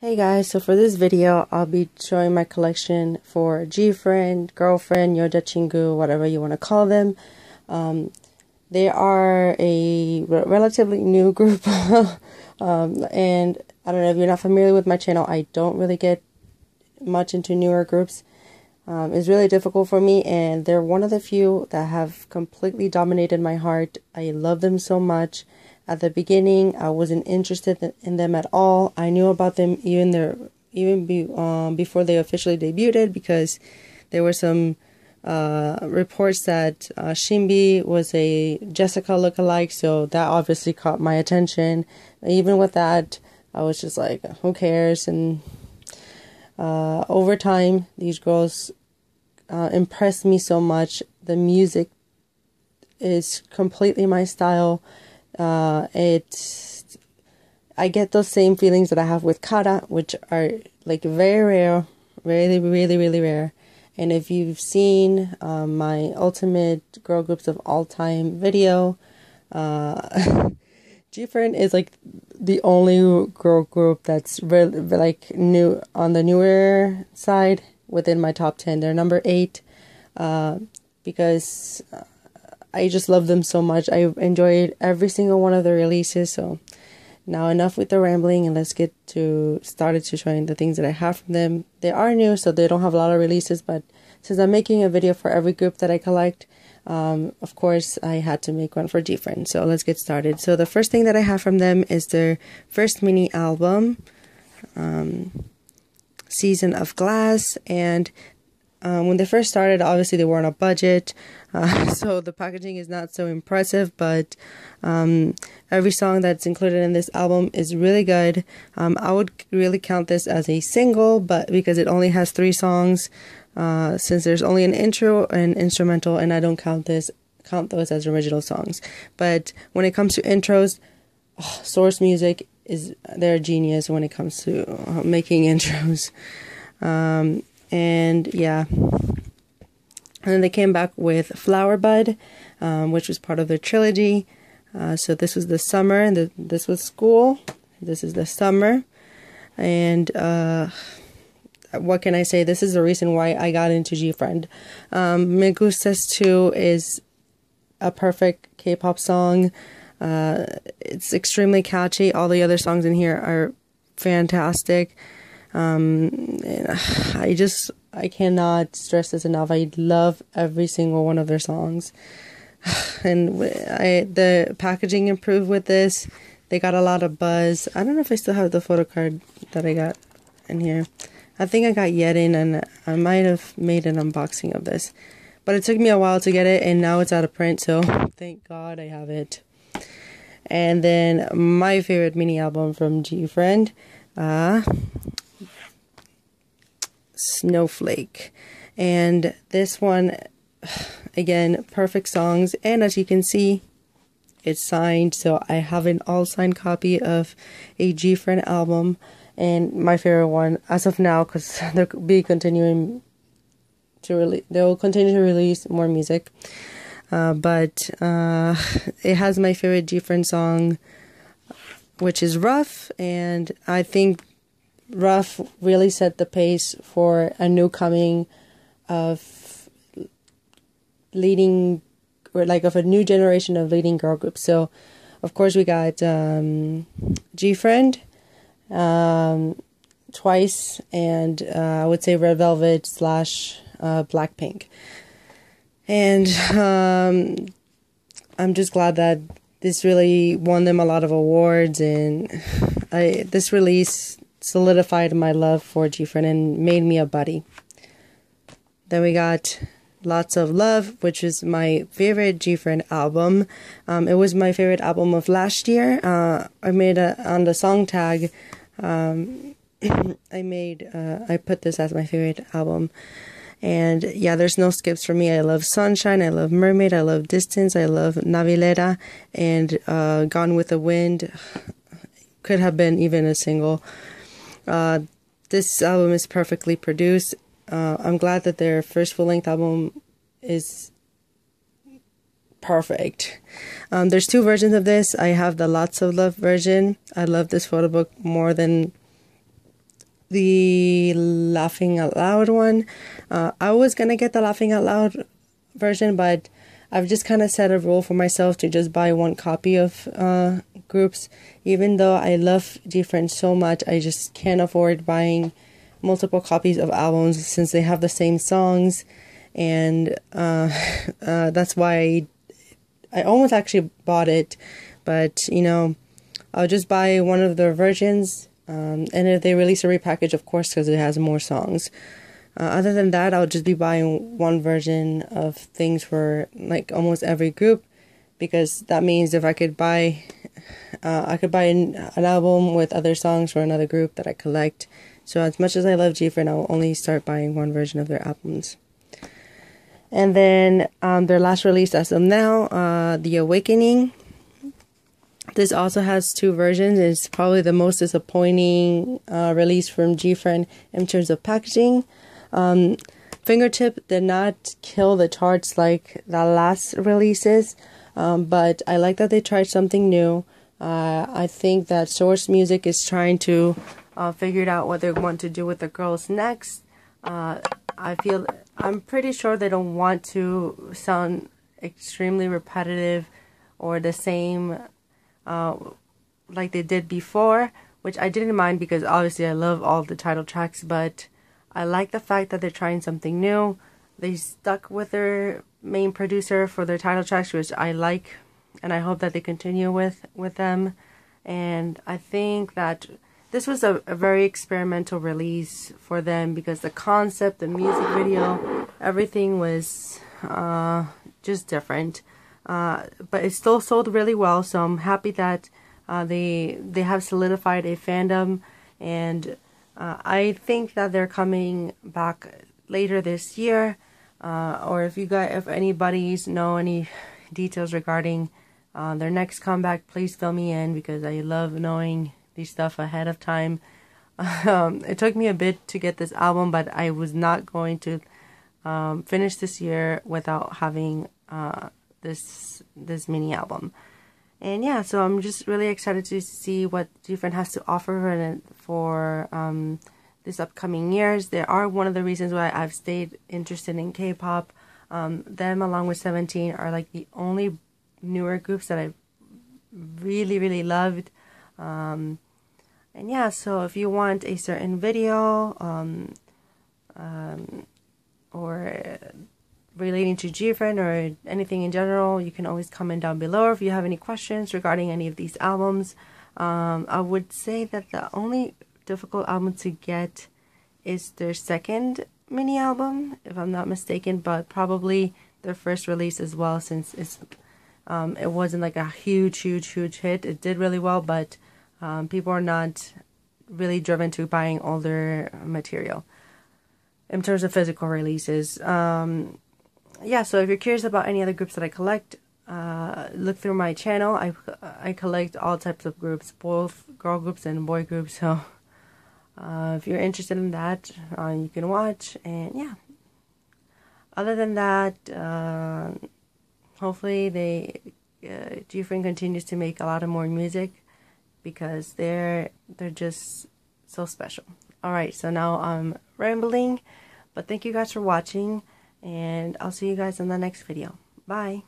Hey guys, so for this video, I'll be showing my collection for Gfriend, Girlfriend, Yoda Chingu, whatever you want to call them. They are a relatively new group, and I don't know if you're not familiar with my channel, I don't really get much into newer groups. It's really difficult for me, and they're one of the few that have completely dominated my heart. I love them so much. At the beginning, I wasn't interested in them at all. I knew about them before they officially debuted, because there were some reports that Shinbi was a Jessica lookalike, so that obviously caught my attention. Even with that, I was just like, who cares? And over time, these girls impressed me so much. The music is completely my style. I get those same feelings that I have with Kara, which are like very rare, really rare. And if you've seen my ultimate girl groups of all time video, Gfriend is like the only girl group that's really like new on the newer side within my top 10. They're number 8 because I just love them so much. I enjoyed every single one of their releases. So now enough with the rambling, and let's get started to showing the things that I have from them. They are new, so they don't have a lot of releases, but since I'm making a video for every group that I collect, of course I had to make one for Gfriend. So let's get started. So the first thing that I have from them is their first mini album, Season of Glass. And when they first started, obviously they were on a budget, so the packaging is not so impressive, but every song that's included in this album is really good. I would really count this as a single, but because it only has 3 songs, since there's only an intro and instrumental, and I don't count those as original songs. But when it comes to intros, Source Music they're a genius when it comes to making intros. And yeah, and then they came back with Flower Bud, which was part of their trilogy. So this was the summer, and this was school. This is the summer, and what can I say? This is the reason why I got into Gfriend. Me Gustas 2 is a perfect K-pop song. It's extremely catchy. All the other songs in here are fantastic. And I cannot stress this enough. I love every single one of their songs. And the packaging improved with this. They got a lot of buzz. I don't know if I still have the photo card that I got in here. I think I got Yedin, and I might have made an unboxing of this. But it took me a while to get it, and now it's out of print, so thank God I have it. And then my favorite mini album from Gfriend, Snowflake. And this one, again, perfect songs, and as you can see, it's signed, so I have an all signed copy of a Gfriend album, and my favorite one as of now, because they'll continue to release more music, but it has my favorite Gfriend song, which is Rough, and I think Rough really set the pace for a new coming of leading, or like of a new generation of leading girl groups. So, of course, we got Gfriend, Twice, and I would say Red Velvet / Blackpink. And I'm just glad that this really won them a lot of awards, and this release solidified my love for Gfriend and made me a buddy. Then we got Lots of Love, which is my favorite Gfriend album. It was my favorite album of last year. I made on the song tag, I put this as my favorite album. And yeah, there's no skips for me. I love Sunshine, I love Mermaid, I love Distance, I love Navilera, and Gone with the Wind could have been even a single. This album is perfectly produced. I'm glad that their first full-length album is perfect. There's 2 versions of this. I have the Lots of Love version. I love this photo book more than the Laughing Out Loud one. I was gonna get the Laughing Out Loud version, but I've just kind of set a rule for myself to just buy one copy of groups. Even though I love Gfriend so much, I just can't afford buying multiple copies of albums since they have the same songs, and that's why I almost actually bought it, but you know, I'll just buy one of their versions, and if they release a repackage, of course, because it has more songs. Other than that, I'll just be buying one version of things for like almost every group, because that means if I could buy an album with other songs for another group that I collect. So as much as I love Gfriend, I'll only start buying one version of their albums. And then their last release as of now, The Awakening. This also has two versions. It's probably the most disappointing release from Gfriend in terms of packaging. Fingertip did not kill the charts like the last releases, but I like that they tried something new. I think that Source Music is trying to figure out what they want to do with the girls next. I'm pretty sure they don't want to sound extremely repetitive or the same like they did before, which I didn't mind because obviously I love all the title tracks, but I like the fact that they're trying something new. They stuck with their main producer for their title tracks, which I like, and I hope that they continue with them. And I think that this was a very experimental release for them because the concept, the music video, everything was just different. But it still sold really well, so I'm happy that they have solidified a fandom, and I think that they're coming back later this year. Or if anybody's know any details regarding their next comeback, please fill me in because I love knowing these stuff ahead of time. It took me a bit to get this album, but I was not going to finish this year without having this mini album. And yeah, so I'm just really excited to see what Gfriend has to offer for this upcoming years. They are one of the reasons why I've stayed interested in K-pop. Them along with 17 are like the only newer groups that I've really loved. And yeah, so if you want a certain video or relating to Gfriend or anything in general, you can always comment down below. If you have any questions regarding any of these albums, I would say that the only difficult album to get is their second mini album, if I'm not mistaken, but probably their first release as well, since it wasn't like a huge hit. It did really well, but people are not really driven to buying all their material in terms of physical releases. Yeah, so if you're curious about any other groups that I collect, look through my channel. I collect all types of groups, both girl groups and boy groups, so if you're interested in that, you can watch. And yeah, other than that, hopefully Gfriend continues to make a lot of more music because they're just so special. Alright, so now I'm rambling, but thank you guys for watching, and I'll see you guys in the next video. Bye!